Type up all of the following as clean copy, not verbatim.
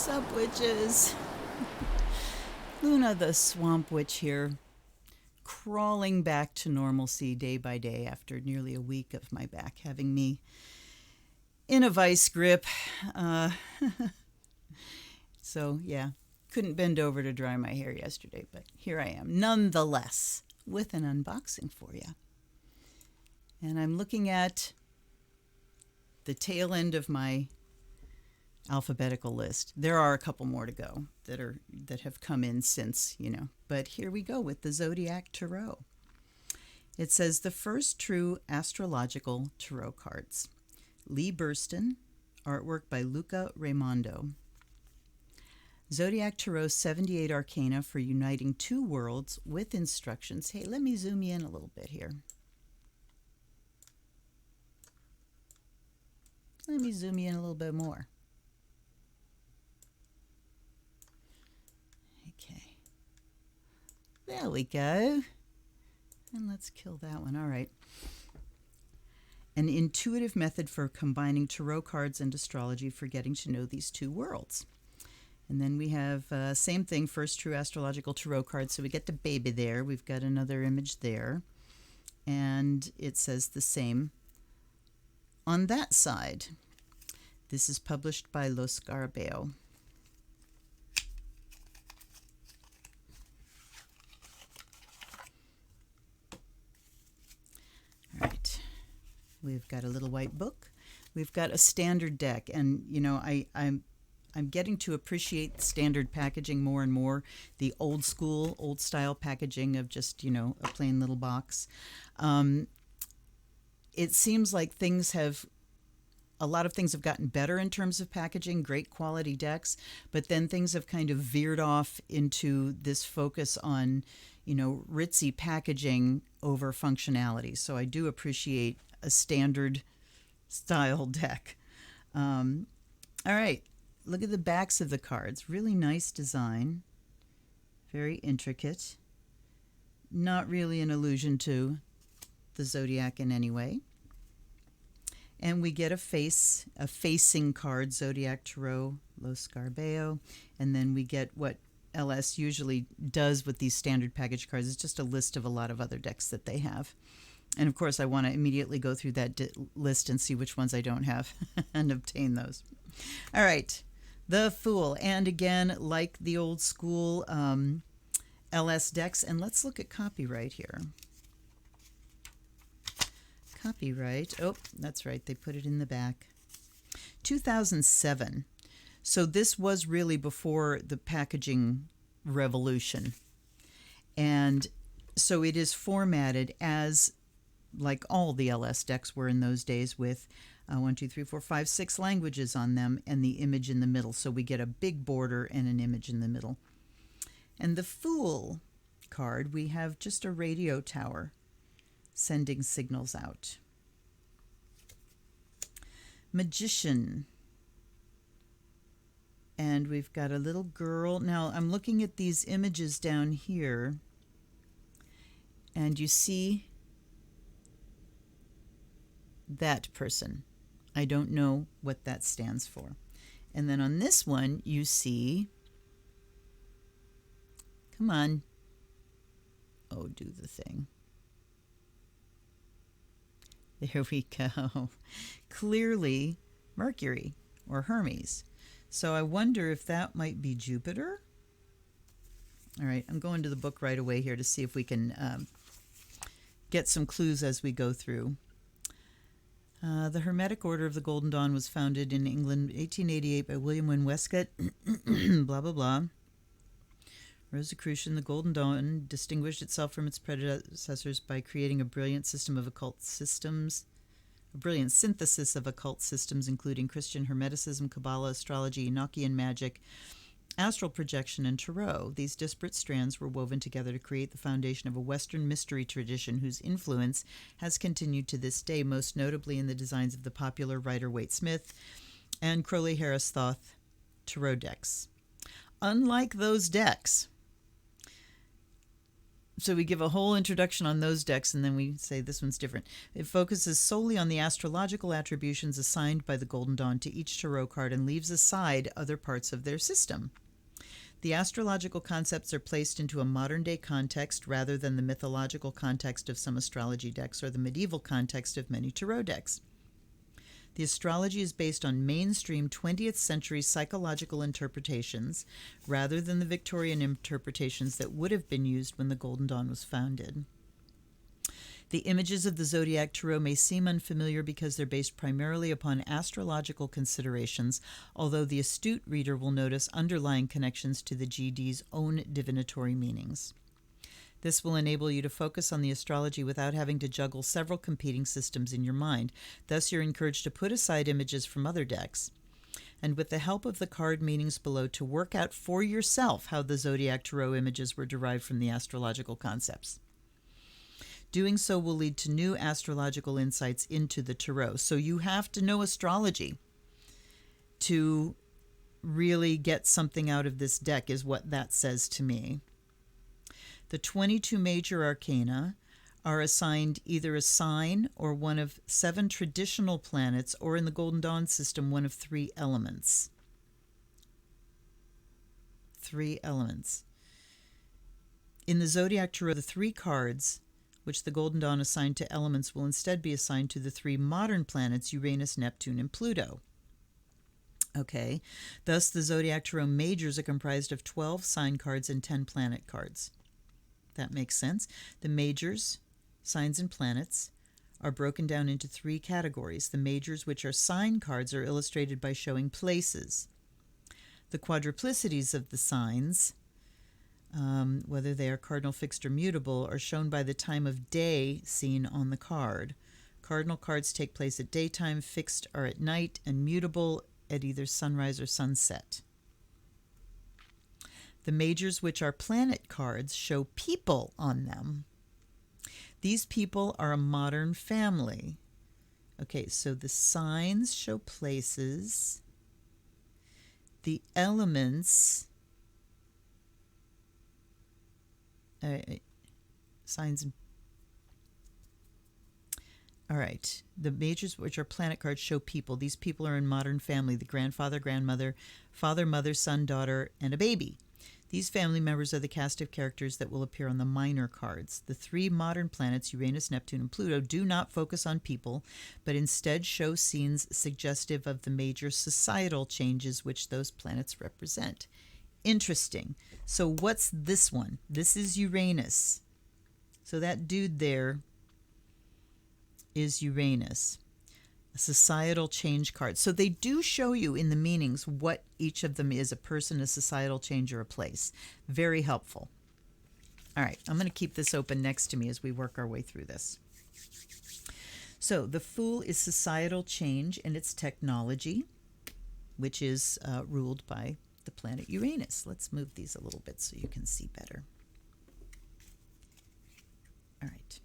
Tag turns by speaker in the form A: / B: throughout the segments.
A: Sup, witches? Luna the Swamp Witch here, crawling back to normalcy day by day after nearly a week of my back having me in a vice grip. So, yeah, couldn't bend over to dry my hair yesterday, but here I am, nonetheless, with an unboxing for you. And I'm looking at the tail end of my alphabetical list. There are a couple more to go that have come in since, but here we go with the Zodiac Tarot. It says the first true astrological tarot cards. Lee Bursten, artwork by Luca Raimondo. Zodiac Tarot 78 Arcana for uniting two worlds with instructions. Hey, let me zoom you in a little bit here. Let me zoom you in a little bit more. Okay. There we go. And let's kill that one. All right. An intuitive method for combining tarot cards and astrology for getting to know these two worlds. And then we have same thing, first true astrological tarot cards. So we get the baby there. We've got another image there. And it says the same on that side. This is published by Lo Scarabeo. All right. We've got a little white book. We've got a standard deck. And, I'm getting to appreciate standard packaging more and more. The old school, old style packaging of just, a plain little box. It seems like a lot of things have gotten better in terms of packaging, great quality decks, but then things have kind of veered off into this focus on, ritzy packaging over functionality. So I do appreciate a standard style deck. All right. Look at the backs of the cards. Really nice design. Very intricate. Not really an allusion to the Zodiac in any way. And we get a facing card, Zodiac Tarot, Lo Scarabeo. And then we get what LS usually does with these standard package cards. It's just a list of a lot of other decks that they have. And of course, I want to immediately go through that list and see which ones I don't have and obtain those. All right. The Fool. And again, like the old school LS decks. And let's look at copyright here. Copyright. Oh, that's right. They put it in the back. 2007. So this was really before the packaging revolution. And so it is formatted as like all the LS decks were in those days with 6 languages on them and the image in the middle. So we get a big border and an image in the middle. And the Fool card, we have just a radio tower sending signals out. Magician. And we've got a little girl. Now I'm looking at these images down here. And you see that person. I don't know what that stands for. And then on this one, you see, come on. Oh, do the thing. There we go. Clearly Mercury or Hermes. So I wonder if that might be Jupiter. All right, I'm going to the book right away here to see if we can get some clues as we go through. The Hermetic Order of the Golden Dawn was founded in England 1888 by William Wynne Westcott, blah, blah, blah. Rosicrucian, the Golden Dawn distinguished itself from its predecessors by creating a brilliant system of occult systems, a brilliant synthesis of occult systems, including Christian Hermeticism, Kabbalah, astrology, Enochian magic, astral projection, and tarot. These disparate strands were woven together to create the foundation of a Western mystery tradition whose influence has continued to this day, most notably in the designs of the popular Rider-Waite Smith and Crowley-Harris Thoth tarot decks. Unlike those decks, So we give a whole introduction on those decks, and then we say this one's different. It focuses solely on the astrological attributions assigned by the Golden Dawn to each tarot card and leaves aside other parts of their system. The astrological concepts are placed into a modern-day context rather than the mythological context of some astrology decks or the medieval context of many tarot decks. The astrology is based on mainstream 20th century psychological interpretations rather than the Victorian interpretations that would have been used when the Golden Dawn was founded. The images of the Zodiac Tarot may seem unfamiliar because they're based primarily upon astrological considerations, although the astute reader will notice underlying connections to the GD's own divinatory meanings. This will enable you to focus on the astrology without having to juggle several competing systems in your mind. Thus, you're encouraged to put aside images from other decks, and with the help of the card meanings below, to work out for yourself how the Zodiac Tarot images were derived from the astrological concepts. Doing so will lead to new astrological insights into the tarot. So you have to know astrology to really get something out of this deck, is what that says to me. The 22 major arcana are assigned either a sign or one of 7 traditional planets, or in the Golden Dawn system, one of 3 elements. 3 elements. In the Zodiac Tarot, the 3 cards which the Golden Dawn assigned to elements will instead be assigned to the 3 modern planets, Uranus, Neptune, and Pluto. Okay, thus the Zodiac Tarot majors are comprised of 12 sign cards and 10 planet cards. That makes sense. The majors, signs and planets, are broken down into 3 categories. The majors, which are sign cards, are illustrated by showing places. The quadruplicities of the signs, whether they are cardinal, fixed, or mutable, are shown by the time of day seen on the card. Cardinal cards take place at daytime, fixed are at night, and mutable at either sunrise or sunset. The majors, which are planet cards, show people on them. These people are a modern family. Okay, so the signs show places. The elements, signs. All right. The majors, which are planet cards, show people. These people are in modern family: the grandfather, grandmother, father, mother, son, daughter, and a baby. These family members are the cast of characters that will appear on the minor cards. The 3 modern planets, Uranus, Neptune, and Pluto, do not focus on people, but instead show scenes suggestive of the major societal changes which those planets represent. Interesting. So what's this one? This is Uranus. So that dude there is Uranus, a societal change card. So they do show you in the meanings what each of them is: a person, a societal change, or a place. Very helpful. All right, I'm going to keep this open next to me as we work our way through this. So the Fool is societal change and its technology, which is ruled by the planet Uranus. Let's move these a little bit so you can see better. All right.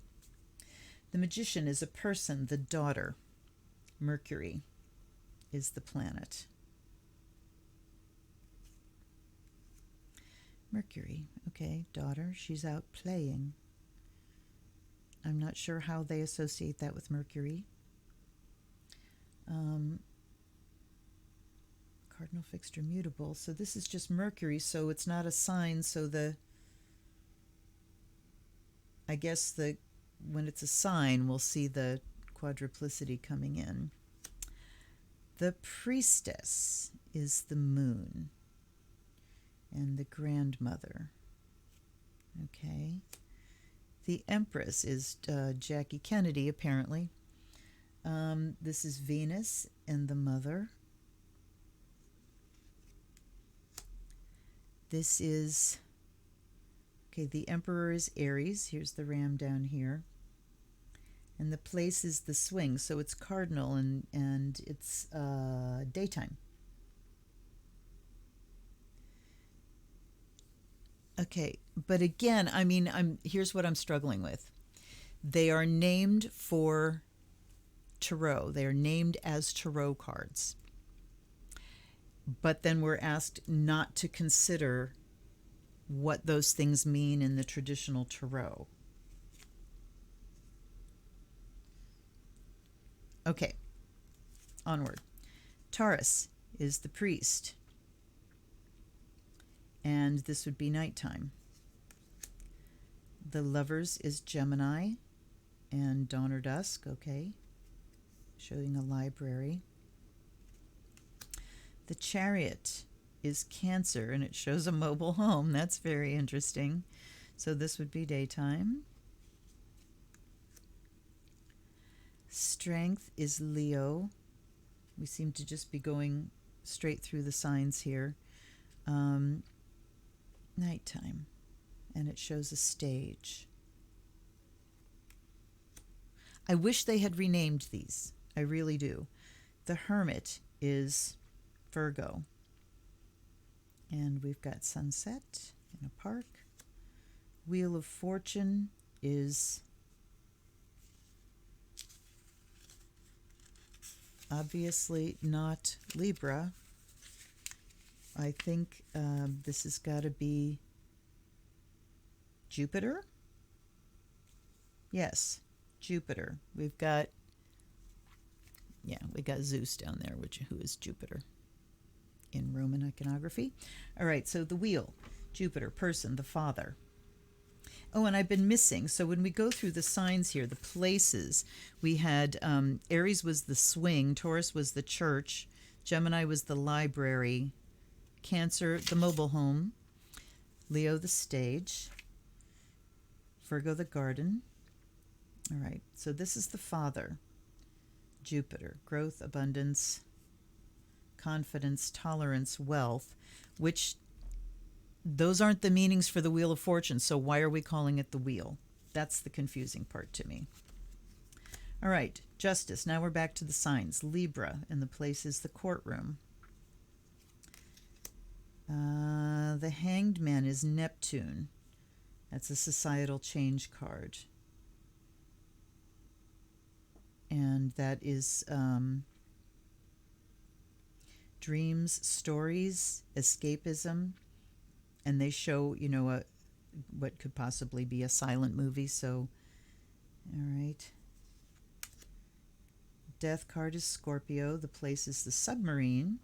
A: The Magician is a person, the daughter. Mercury is the planet. Mercury, okay, daughter, she's out playing. I'm not sure how they associate that with Mercury. Cardinal, fixed, or mutable. So this is just Mercury, so it's not a sign. So I guess when it's a sign, we'll see the quadruplicity coming in. The Priestess is the moon and the grandmother. Okay. The Empress is Jackie Kennedy, apparently. This is Venus and the mother. This is, okay, the Emperor is Aries. Here's the ram down here. And the place is the swing, so it's cardinal and it's daytime. Okay, but again, I mean, here's what I'm struggling with. They are named for tarot. They are named as tarot cards. But then we're asked not to consider what those things mean in the traditional tarot. Okay, onward. Taurus is the priest, and this would be nighttime. The Lovers is Gemini and dawn or dusk, okay, showing a library. The Chariot is Cancer, and it shows a mobile home. That's very interesting. So this would be daytime. Strength is Leo. We seem to just be going straight through the signs here. Nighttime, and it shows a stage. I wish they had renamed these. I really do. The Hermit is Virgo. And we've got sunset in a park. Wheel of Fortune is obviously not Libra. I think this has got to be Jupiter. Yes, Jupiter. We got Zeus down there, who is Jupiter in Roman iconography. All right, so the wheel, Jupiter, person, the father. Oh, and I've been missing. So when we go through the signs here, the places, we had Aries was the swing, Taurus was the church, Gemini was the library, Cancer, the mobile home, Leo, the stage, Virgo, the garden. All right, so this is the father, Jupiter, growth, abundance, confidence, tolerance, wealth, which those aren't the meanings for the Wheel of Fortune, so why are we calling it the wheel? That's the confusing part to me. All right, justice. Now we're back to the signs. Libra, and the place is the courtroom. The Hanged Man is Neptune. That's a societal change card. And that is dreams, stories, escapism. And they show, what could possibly be a silent movie. So, all right. Death card is Scorpio. The place is the submarine.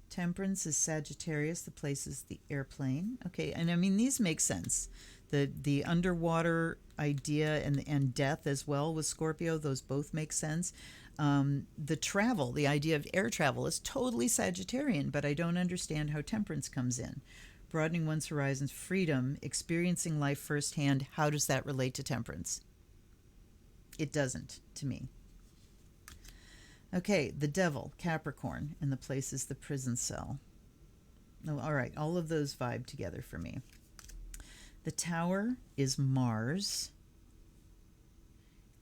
A: Temperance is Sagittarius. The place is the airplane. Okay, and I mean, these make sense. The underwater idea and death as well with Scorpio, those both make sense. The travel, the idea of air travel is totally Sagittarian, but I don't understand how temperance comes in. Broadening one's horizons, freedom, experiencing life firsthand, how does that relate to temperance? It doesn't, to me. Okay, the devil, Capricorn, and the place is the prison cell. Oh, all right, all of those vibe together for me. The tower is Mars,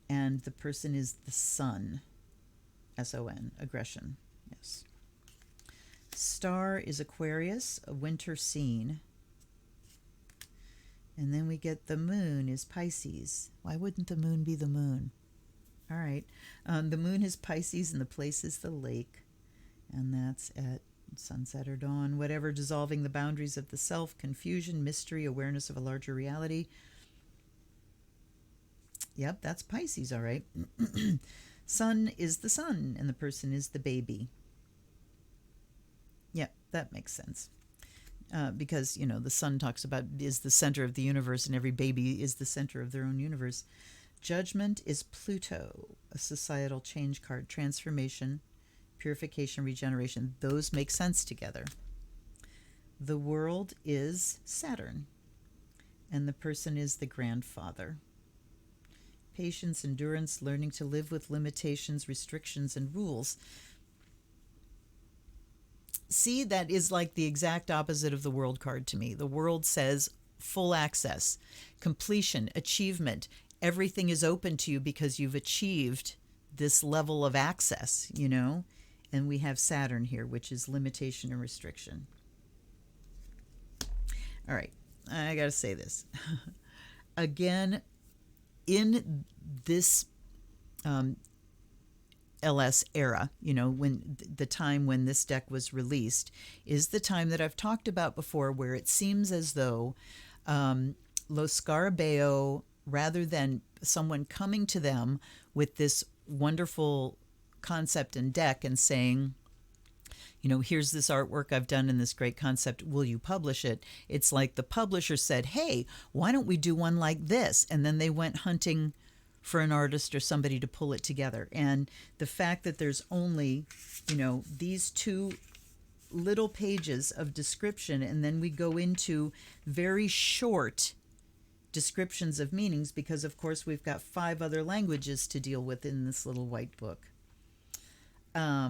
A: and the person is the sun, S-O-N, aggression, yes. Star is Aquarius, a winter scene. And then we get the moon is Pisces. Why wouldn't the moon be the moon? All right. The moon is Pisces, and the place is the lake. And that's at sunset or dawn. Whatever, dissolving the boundaries of the self, confusion, mystery, awareness of a larger reality. Yep, that's Pisces, all right. Sun is the sun, and the person is the baby. Yep, that makes sense. Because, the sun talks about is the center of the universe, and every baby is the center of their own universe. Judgment is Pluto, a societal change card, transformation, purification, regeneration. Those make sense together. The world is Saturn, and the person is the grandfather. Patience, endurance, learning to live with limitations, restrictions, and rules. See, that is like the exact opposite of the world card to me. The world says full access, completion, achievement. Everything is open to you because you've achieved this level of access, And we have Saturn here, which is limitation and restriction. All right, I got to say this. Again, in this LS era, you know, when the time when this deck was released, is the time that I've talked about before, where it seems as though Lo Scarabeo, rather than someone coming to them with this wonderful concept and deck and saying, you know, here's this artwork I've done in this great concept, will you publish it? It's like the publisher said, hey, why don't we do one like this? And then they went hunting for an artist or somebody to pull it together. And the fact that there's only, you know, these two little pages of description, and then we go into very short descriptions of meanings, because of course we've got 5 other languages to deal with in this little white book. I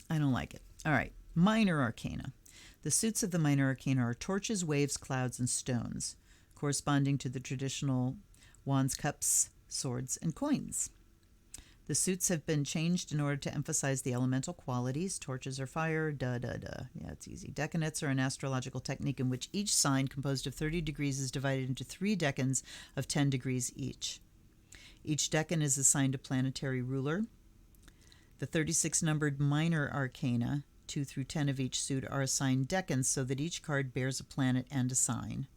A: don't like it. All right, minor arcana. The suits of the minor arcana are torches, waves, clouds, and stones, corresponding to the traditional wands, cups, swords, and coins. The suits have been changed in order to emphasize the elemental qualities. Torches are fire, Yeah, it's easy. Decanates are an astrological technique in which each sign, composed of 30 degrees, is divided into 3 decans of 10 degrees each. Each decan is assigned a planetary ruler. The 36 numbered minor arcana, 2 through 10 of each suit, are assigned decans so that each card bears a planet and a sign.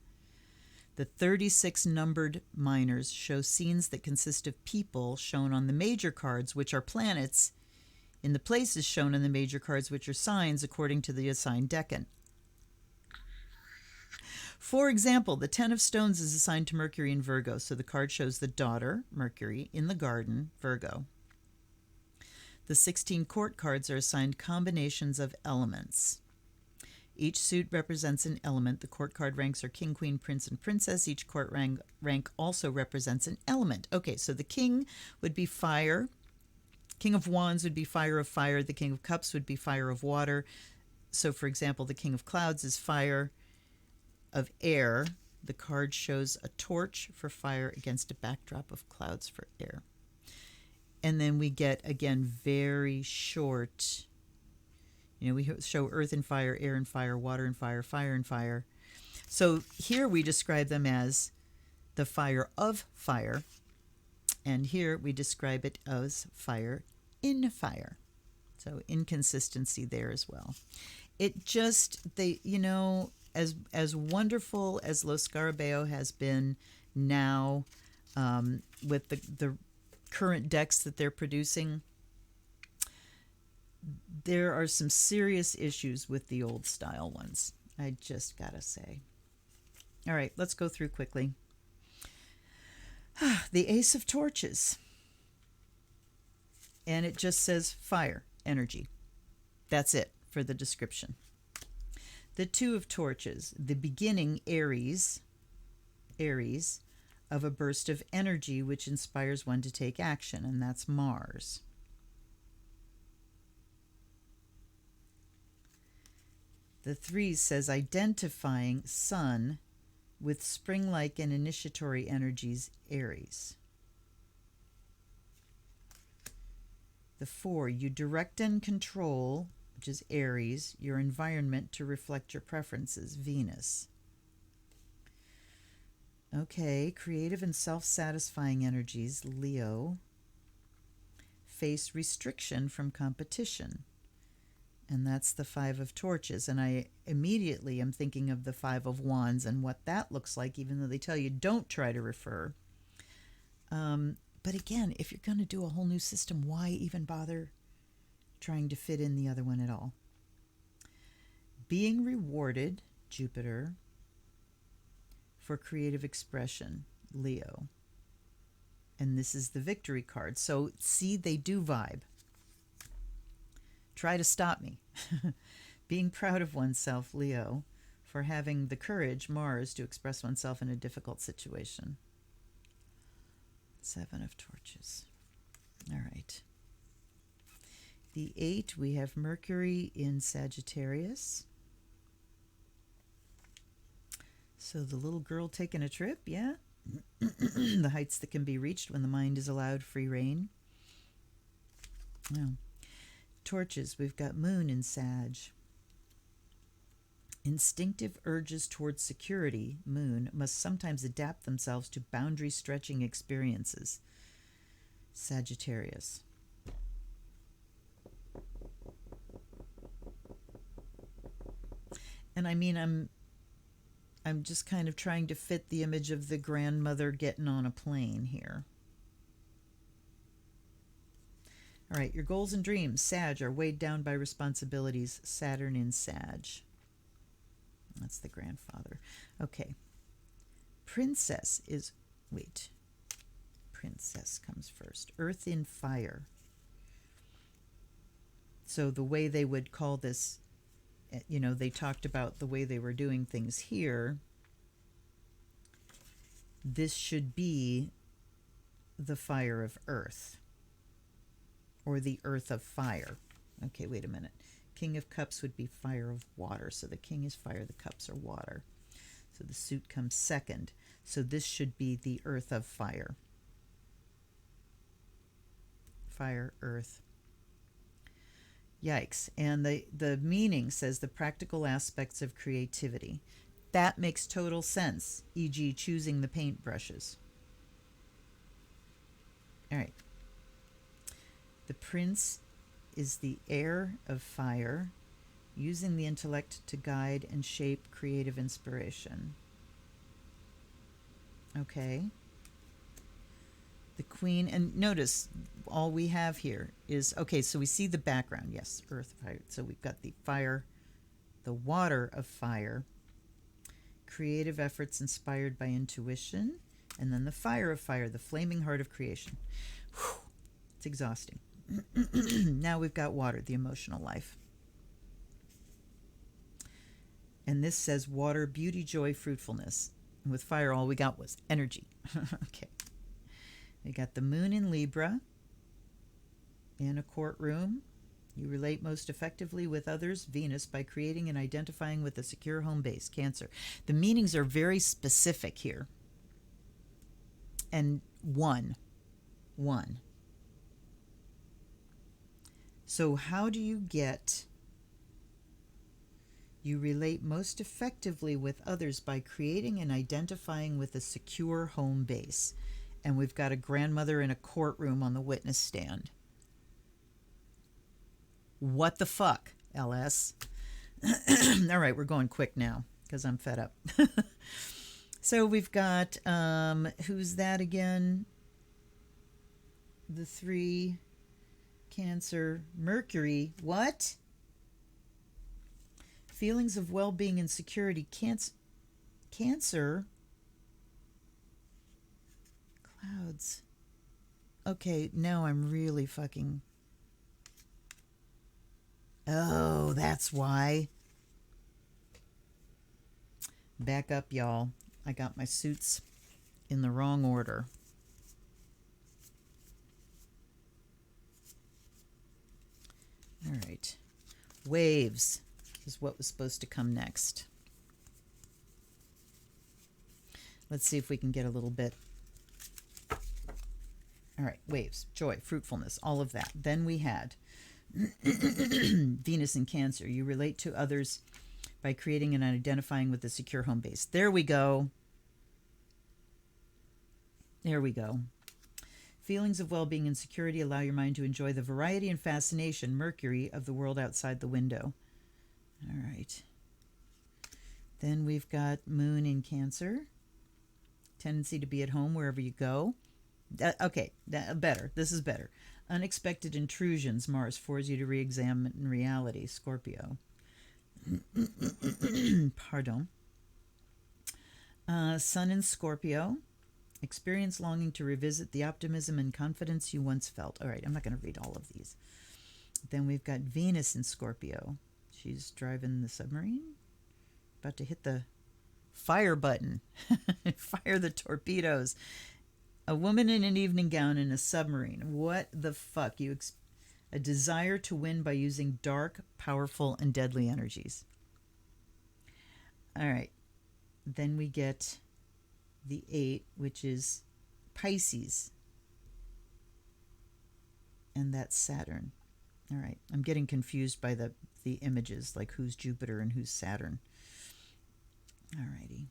A: The 36 numbered minors show scenes that consist of people shown on the major cards, which are planets, in the places shown on the major cards, which are signs, according to the assigned decan. For example, the 10 of stones is assigned to Mercury in Virgo, so the card shows the daughter, Mercury, in the garden, Virgo. The 16 court cards are assigned combinations of elements. Each suit represents an element. The court card ranks are king, queen, prince, and princess. Each court rank also represents an element. Okay, so the king would be fire. King of wands would be fire of fire. The king of cups would be fire of water. So, for example, the king of clouds is fire of air. The card shows a torch for fire against a backdrop of clouds for air. And then we get, again, very short. You know, we show earth and fire, air and fire, water and fire, fire and fire. So here we describe them as the fire of fire. And here we describe it as fire in fire. So inconsistency there as well. It just, they, you know, as wonderful as Lo Scarabeo has been now with the current decks that they're producing, there are some serious issues with the old style ones. I just gotta say. All right, let's go through quickly. The Ace of Torches. And it just says fire, energy. That's it for the description. The Two of Torches. The beginning, Aries, of a burst of energy which inspires one to take action, and that's Mars. The Three says identifying Sun with spring-like and initiatory energies, Aries. The Four, you direct and control, which is Aries, your environment to reflect your preferences, Venus. Okay, creative and self-satisfying energies, Leo. Face restriction from competition. And that's the Five of Torches. And I immediately am thinking of the Five of Wands and what that looks like, even though they tell you don't try to refer. But again, if you're going to do a whole new system, why even bother trying to fit in the other one at all? Being rewarded, Jupiter, for creative expression, Leo. And this is the victory card. So see, they do vibe. Try to stop me. Being proud of oneself, Leo, for having the courage, Mars, to express oneself in a difficult situation. Seven of Torches. All right. The 8, we have Mercury in Sagittarius. So the little girl taking a trip, yeah? The heights that can be reached when the mind is allowed free rein. Oh. Torches, we've got Moon in Sag. Instinctive urges towards security, Moon, must sometimes adapt themselves to boundary-stretching experiences. Sagittarius. And I mean, I'm just kind of trying to fit the image of the grandmother getting on a plane here. All right, your goals and dreams, Sag, are weighed down by responsibilities. Saturn in Sag. That's the grandfather. Okay. Princess is, wait. Princess comes first. Earth in fire. So the way they would call this, you know, they talked about the way they were doing things here. This should be the fire of earth, or the earth of fire. Okay, wait a minute. King of Cups would be fire of water. So the king is fire, the cups are water. So the suit comes second. So this should be the earth of fire. Fire, earth. Yikes. And the meaning says the practical aspects of creativity. That makes total sense, e.g. choosing the paintbrushes. All right. The prince is the heir of fire, using the intellect to guide and shape creative inspiration. Okay. The queen, and notice all we have here is, okay, so we see the background. Yes, earth, fire. So we've got the fire, the water of fire, creative efforts inspired by intuition, and then the fire of fire, the flaming heart of creation. Whew, it's exhausting. Now we've got water, the emotional life. And this says water, beauty, joy, fruitfulness. And with fire, all we got was energy. Okay. We got the moon in Libra, in a courtroom. You relate most effectively with others, Venus, by creating and identifying with a secure home base, Cancer. The meanings are very specific here. And one. So how do you get, you relate most effectively with others by creating and identifying with a secure home base. And we've got a grandmother in a courtroom on the witness stand. What the fuck, LS? All right, we're going quick now because I'm fed up. So we've got, who's that again? The three, Cancer, Mercury. What? Feelings of well-being and security. Cancer. Clouds. Okay, now I'm really fucking... Oh, that's why. Back up, y'all. I got my suits in the wrong order. All right. Waves is what was supposed to come next. Let's see if we can get a little bit. All right, waves, joy, fruitfulness, all of that. Then we had Venus in Cancer. You relate to others by creating and identifying with a secure home base. There we go. There we go. Feelings of well-being and security allow your mind to enjoy the variety and fascination, Mercury, of the world outside the window. All right. Then we've got Moon in Cancer. Tendency to be at home wherever you go. Okay, better. This is better. Unexpected intrusions, Mars, forces you to re-examine reality, Scorpio. Pardon. Sun in Scorpio. Experience longing to revisit the optimism and confidence you once felt. All right, I'm not going to read all of these. Then we've got Venus in Scorpio. She's driving the submarine. About to hit the fire button. Fire the torpedoes. A woman in an evening gown in a submarine. What the fuck? A desire to win by using dark, powerful, and deadly energies. All right. Then we get the 8, which is Pisces. And that's Saturn. All right. I'm getting confused by the images, like who's Jupiter and who's Saturn. All righty.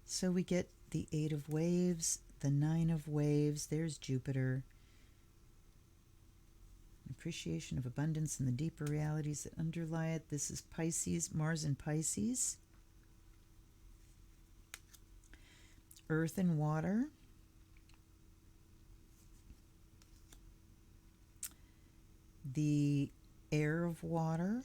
A: So we get the 8 of waves, the Nine of Waves. There's Jupiter. Appreciation of abundance and the deeper realities that underlie it. This is Pisces, Mars in Pisces. Earth and water. The air of water.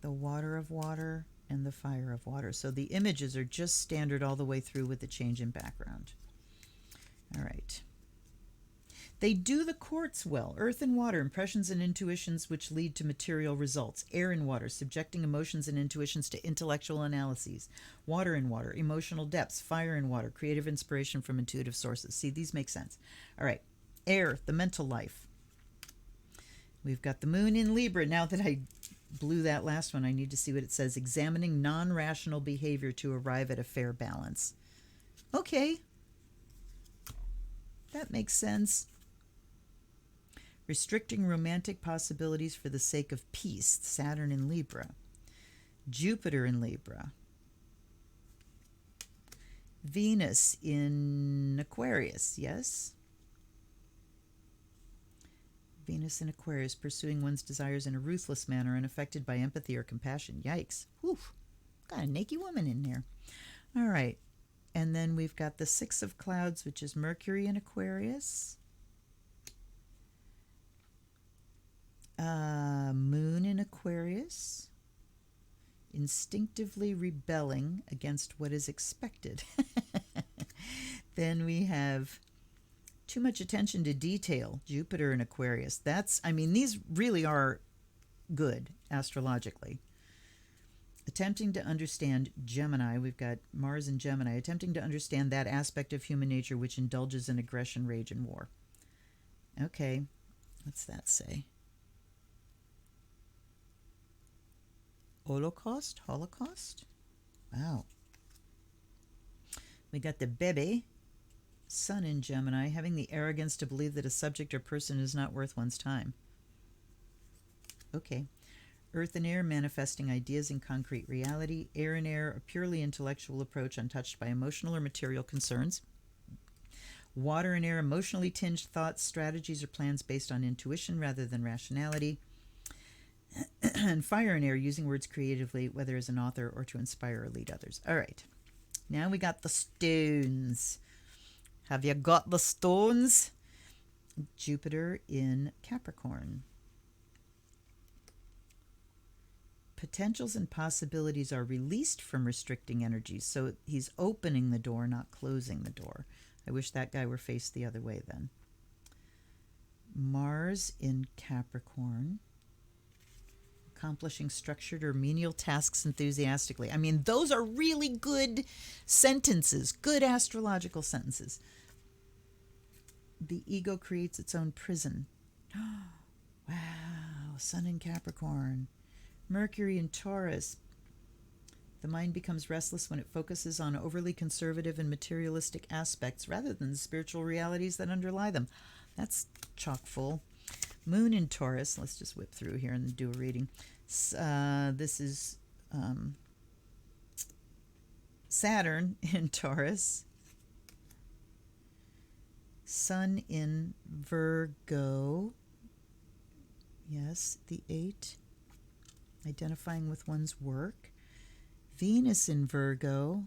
A: The water of water. And the fire of water. So the images are just standard all the way through with the change in background. All right. They do the courts well. Earth and water, impressions and intuitions which lead to material results. Air and water, subjecting emotions and intuitions to intellectual analyses. Water and water, emotional depths. Fire and water, creative inspiration from intuitive sources. See, these make sense. All right. Air, the mental life. We've got the moon in Libra. Now that I blew that last one, I need to see what it says. Examining non-rational behavior to arrive at a fair balance. Okay. That makes sense. Restricting romantic possibilities for the sake of peace. Saturn in Libra. Jupiter in Libra. Venus in Aquarius, yes? Venus in Aquarius, pursuing one's desires in a ruthless manner, unaffected by empathy or compassion. Yikes. Whew. Got a naked woman in there. All right. And then we've got the Six of Clouds, which is Mercury in Aquarius. Moon in Aquarius. Instinctively rebelling against what is expected. Then we have too much attention to detail, Jupiter in Aquarius. These really are good astrologically. Attempting to understand Gemini, we've got Mars in Gemini, attempting to understand that aspect of human nature which indulges in aggression, rage, and war. Okay, what's that say? Holocaust? Wow. We got the Bebe, Sun in Gemini, having the arrogance to believe that a subject or person is not worth one's time. Okay. Earth and air, manifesting ideas in concrete reality. Air and air, a purely intellectual approach untouched by emotional or material concerns. Water and air, emotionally tinged thoughts, strategies, or plans based on intuition rather than rationality. And fire and air, using words creatively, whether as an author or to inspire or lead others. All right. Now we got the stones. Have you got the stones? Jupiter in Capricorn. Potentials and possibilities are released from restricting energies. So he's opening the door, not closing the door. I wish that guy were faced the other way then. Mars in Capricorn. Accomplishing structured or menial tasks enthusiastically. Those are really good sentences, good astrological sentences. The ego creates its own prison. Wow, Sun in Capricorn. Mercury in Taurus. The mind becomes restless when it focuses on overly conservative and materialistic aspects rather than the spiritual realities that underlie them. That's chock full. Moon in Taurus. Let's just whip through here and do a reading. This is Saturn in Taurus. Sun in Virgo. Yes, the 8. Identifying with one's work. Venus in Virgo.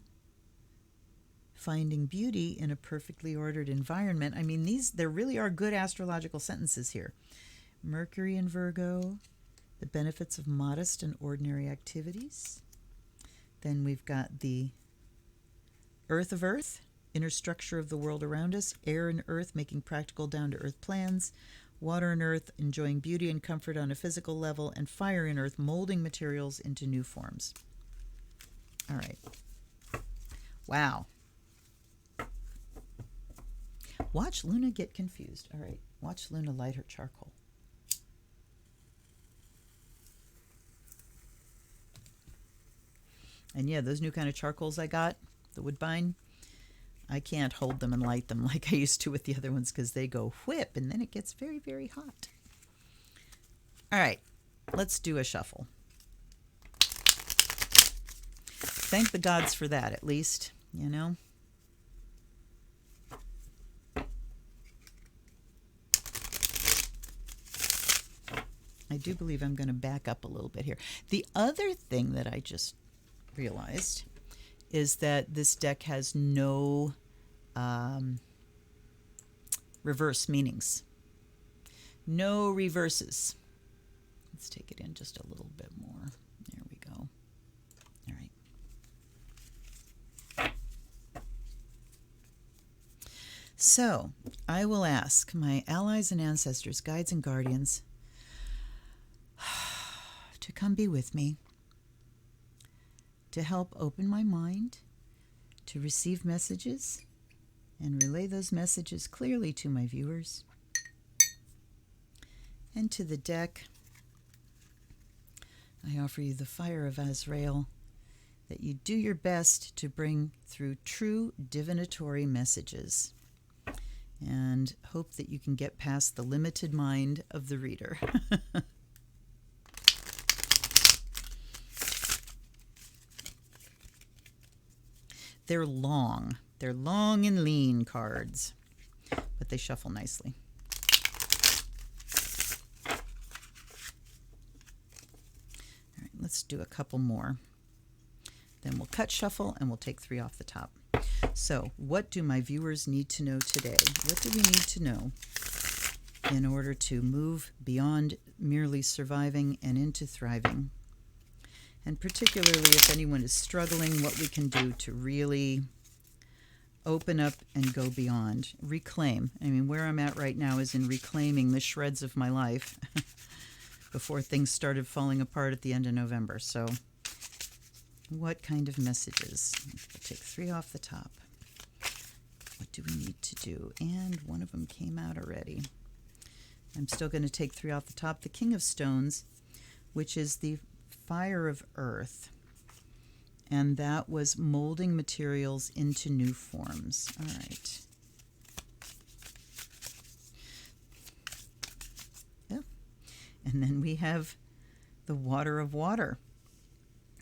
A: Finding beauty in a perfectly ordered environment. There really are good astrological sentences here. Mercury in Virgo. The benefits of modest and ordinary activities. Then we've got the Earth of Earth, inner structure of the world around us. Air and earth, making practical down-to-earth plans. Water and earth, enjoying beauty and comfort on a physical level. And fire and earth, molding materials into new forms. All right. Wow. Watch Luna get confused. All right. Watch Luna light her charcoal. And yeah, those new kind of charcoals I got, the Woodbine, I can't hold them and light them like I used to with the other ones because they go whip and then it gets very, very hot. All right, let's do a shuffle. Thank the gods for that, at least, you know. I do believe I'm going to back up a little bit here. The other thing that I just realized is that this deck has no reverse meanings. No reverses. Let's take it in just a little bit more. There we go. All right. So I will ask my allies and ancestors, guides and guardians, to come be with me, to help open my mind, to receive messages and relay those messages clearly to my viewers. And to the deck, I offer you the fire of Azrael, that you do your best to bring through true divinatory messages, and hope that you can get past the limited mind of the reader. They're long. They're long and lean cards, but they shuffle nicely. All right, let's do a couple more. Then we'll cut shuffle and we'll take 3 off the top. So, what do my viewers need to know today? What do we need to know in order to move beyond merely surviving and into thriving? And particularly if anyone is struggling, what we can do to really open up and go beyond. Reclaim. I mean, where I'm at right now is in reclaiming the shreds of my life before things started falling apart at the end of November. So what kind of messages? We'll take 3 off the top. What do we need to do? And one of them came out already. I'm still going to take 3 off the top. The King of Stones, which is the fire of earth, and that was molding materials into new forms. All right. Yeah. And then we have the water of water.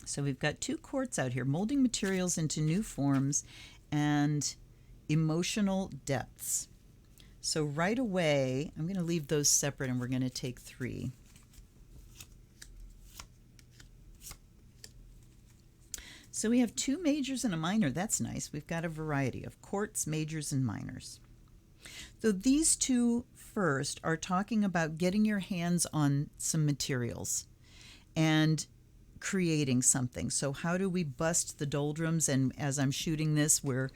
A: So we've got 2 quartz out here, molding materials into new forms and emotional depths. So right away, I'm going to leave those separate and we're going to take 3. So we have 2 majors and a minor. That's nice. We've got a variety of quartz, majors, and minors. So these 2 first are talking about getting your hands on some materials and creating something. So how do we bust the doldrums? And as I'm shooting this, we're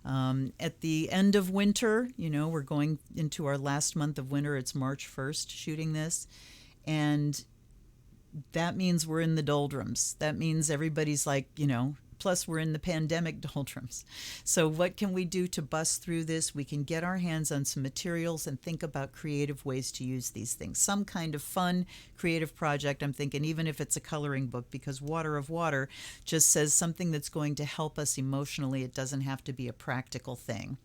A: at the end of winter. You know, we're going into our last month of winter. It's March 1st shooting this. And that means we're in the doldrums. That means everybody's like, you know, plus we're in the pandemic doldrums. So what can we do to bust through this? We can get our hands on some materials and think about creative ways to use these things. Some kind of fun, creative project. I'm thinking even if it's a coloring book, because Water of Water just says something that's going to help us emotionally. It doesn't have to be a practical thing.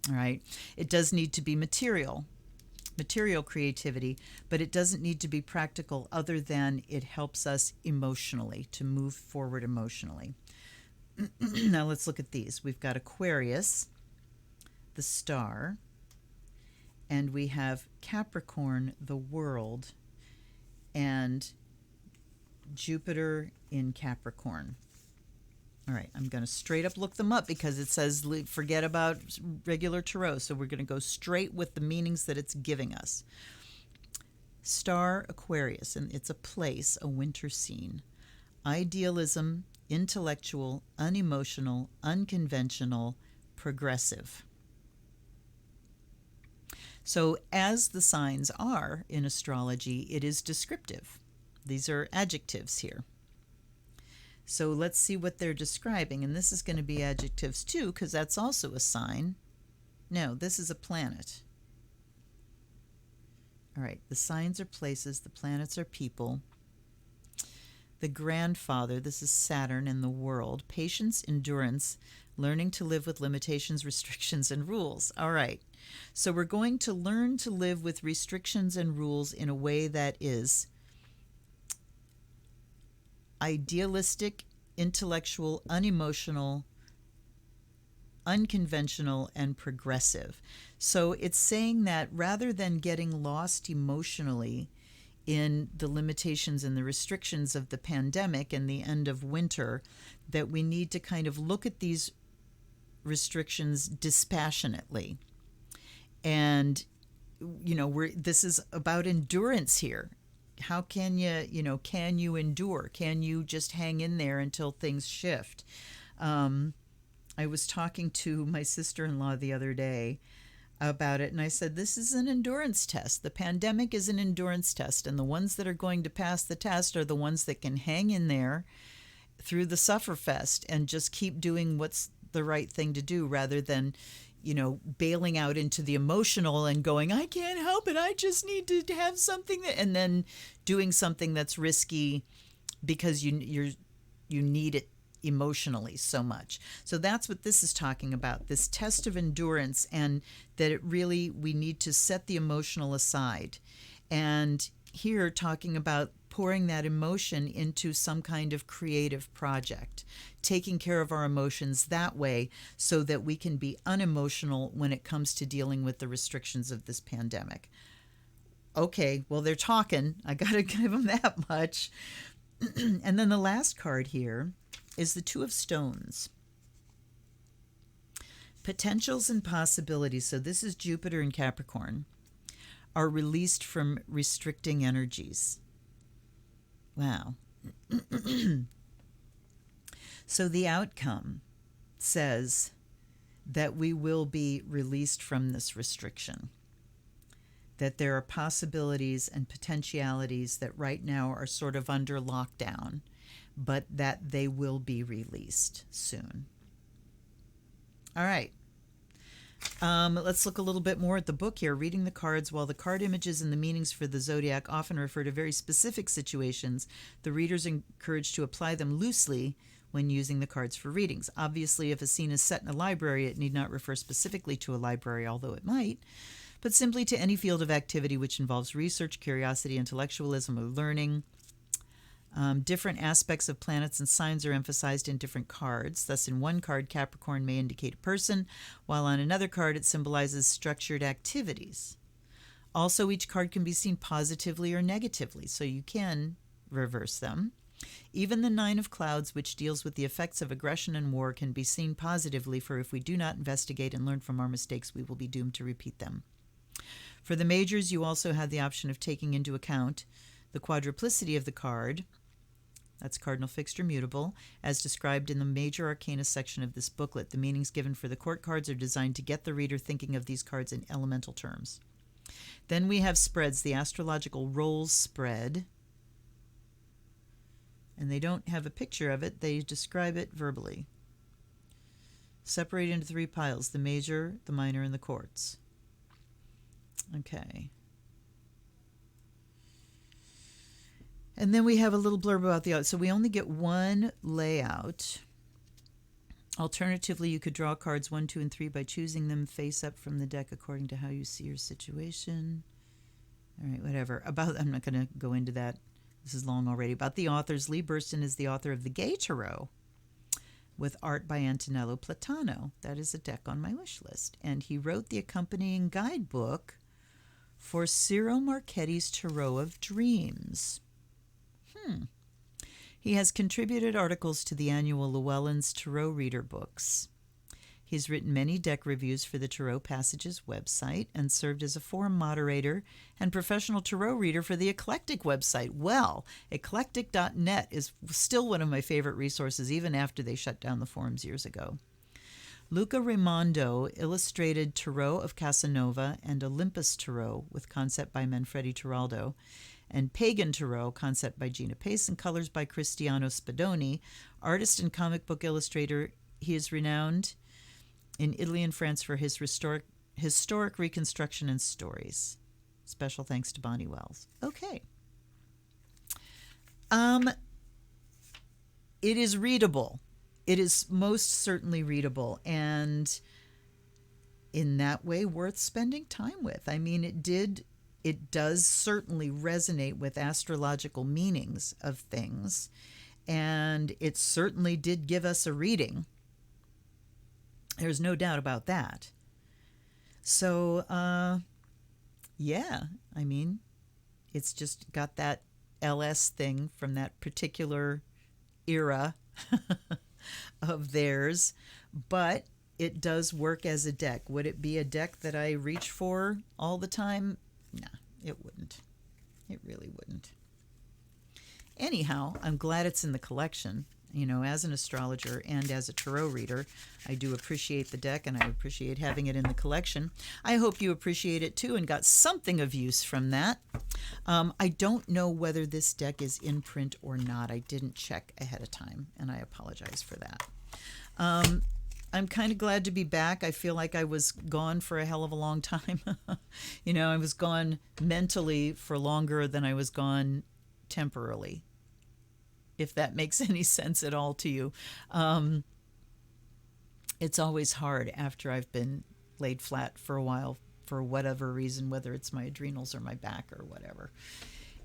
A: All right. It does need to be material creativity, but it doesn't need to be practical other than it helps us emotionally, to move forward emotionally. Now let's look at these. We've got Aquarius, the star, and we have Capricorn, the world, and Jupiter in Capricorn. All right, I'm going to straight up look them up because it says forget about regular tarot. So we're going to go straight with the meanings that it's giving us. Star Aquarius, and it's a place, a winter scene. Idealism, intellectual, unemotional, unconventional, progressive. So as the signs are in astrology, it is descriptive. These are adjectives here. So let's see what they're describing. And this is going to be adjectives too, because that's also a sign. No, this is a planet. All right, the signs are places, the planets are people. The grandfather, this is Saturn in the world. Patience, endurance, learning to live with limitations, restrictions, and rules. All right, so we're going to learn to live with restrictions and rules in a way that is idealistic, intellectual, unemotional, unconventional, and progressive. So it's saying that rather than getting lost emotionally in the limitations and the restrictions of the pandemic and the end of winter, that we need to kind of look at these restrictions dispassionately. And, this is about endurance here. How can can you endure? Can you just hang in there until things shift? I was talking to my sister-in-law the other day about it, and I said, this is an endurance test. The pandemic is an endurance test, and the ones that are going to pass the test are the ones that can hang in there through the sufferfest and just keep doing what's the right thing to do, rather than bailing out into the emotional and going, I can't help it, I just need to have something and then doing something that's risky because you need it emotionally so much. So that's what this is talking about, this test of endurance, and that we need to set the emotional aside. And here talking about pouring that emotion into some kind of creative project, taking care of our emotions that way so that we can be unemotional when it comes to dealing with the restrictions of this pandemic. Okay, well, they're talking. I got to give them that much. And then the last card here is the Two of Stones. Potentials and possibilities, so this is Jupiter in Capricorn, are released from restricting energies. Wow. So the outcome says that we will be released from this restriction, that there are possibilities and potentialities that right now are sort of under lockdown, but that they will be released soon. All right. Let's look a little bit more at the book here. Reading the cards, while the card images and the meanings for the zodiac often refer to very specific situations, the readers are encouraged to apply them loosely when using the cards for readings. Obviously, if a scene is set in a library, it need not refer specifically to a library, although it might, but simply to any field of activity which involves research, curiosity, intellectualism, or learning. Different aspects of planets and signs are emphasized in different cards. Thus, in one card, Capricorn may indicate a person, while on another card it symbolizes structured activities. Also, each card can be seen positively or negatively, so you can reverse them. Even the Nine of Clouds, which deals with the effects of aggression and war, can be seen positively, for if we do not investigate and learn from our mistakes, we will be doomed to repeat them. For the majors, you also have the option of taking into account the quadruplicity of the card. That's cardinal, fixed, or mutable, as described in the major arcana section of this booklet. The meanings given for the court cards are designed to get the reader thinking of these cards in elemental terms. Then we have spreads, the astrological roles spread. And they don't have a picture of it, they describe it verbally. Separated into three piles, the major, the minor, and the quartz. Okay. And then we have a little blurb about the, so we only get one layout. Alternatively, you could draw cards 1, 2, and 3 by choosing them face up from the deck according to how you see your situation. All right, whatever. I'm not going to go into that. This is long already. About the authors, Lee Bursten is the author of The Gay Tarot, with art by Antonello Platano. That is a deck on my wish list. And he wrote the accompanying guidebook for Ciro Marchetti's Tarot of Dreams. He has contributed articles to the annual Llewellyn's Tarot Reader books. He's written many deck reviews for the Tarot Passages website and served as a forum moderator and professional tarot reader for the Eclectic website. Well, eclectic.net is still one of my favorite resources, even after they shut down the forums years ago. Luca Raimondo illustrated Tarot of Casanova and Olympus Tarot with concept by Manfredi Tiraldo, and Pagan Tarot, concept by Gina Pace, and colors by Cristiano Spadoni. Artist and comic book illustrator, he is renowned in Italy and France for his historic reconstruction and stories. Special thanks to Bonnie Wells. Okay. It is readable. It is most certainly readable, and in that way worth spending time with. I mean, it does certainly resonate with astrological meanings of things, and it certainly did give us a reading. There's no doubt about that. So, yeah, I mean, It's just got that LS thing from that particular era of theirs, but it does work as a deck. Would it be a deck that I reach for all the time? Nah, it wouldn't. It really wouldn't. Anyhow, I'm glad it's in the collection. You know, as an astrologer and as a tarot reader, I do appreciate the deck and I appreciate having it in the collection. I hope you appreciate it too and got something of use from that. I don't know whether this deck is in print or not. I didn't check ahead of time, and I apologize for that. I'm kind of glad to be back. I feel like I was gone for a hell of a long time. You know, I was gone mentally for longer than I was gone temporarily, if that makes any sense at all to you. It's always hard after I've been laid flat for a while for whatever reason, whether it's my adrenals or my back or whatever.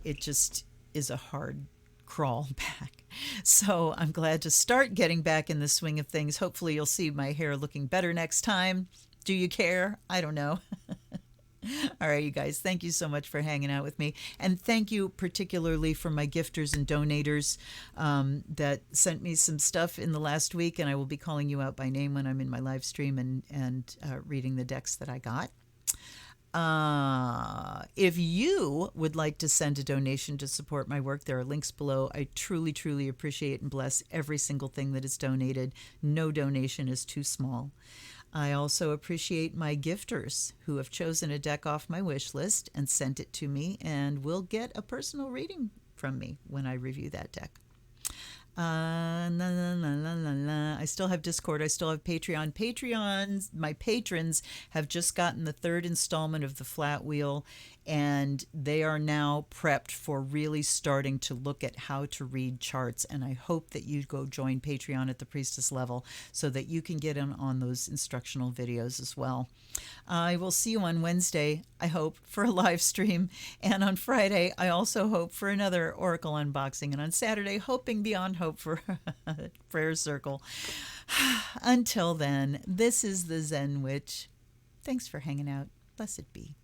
A: It just is a hard crawl back. So I'm glad to start getting back in the swing of things. Hopefully you'll see my hair looking better next time. Do you care? I don't know. All right, you guys, thank you so much for hanging out with me. And thank you particularly for my gifters and donators that sent me some stuff in the last week. And I will be calling you out by name when I'm in my live stream and reading the decks that I got. If you would like to send a donation to support my work, there are links below. I truly, truly appreciate and bless every single thing that is donated. No donation is too small. I also appreciate my gifters who have chosen a deck off my wish list and sent it to me and will get a personal reading from me when I review that deck. I still have Discord. I still have Patreon. My patrons have just gotten the third installment of the Flat Wheel, and they are now prepped for really starting to look at how to read charts. And I hope that you go join Patreon at the Priestess level so that you can get in on those instructional videos as well. I will see you on Wednesday, I hope, for a live stream. And on Friday, I also hope for another Oracle unboxing. And on Saturday, hoping beyond hope for a prayer circle. Until then, this is the Zen Witch. Thanks for hanging out. Blessed be.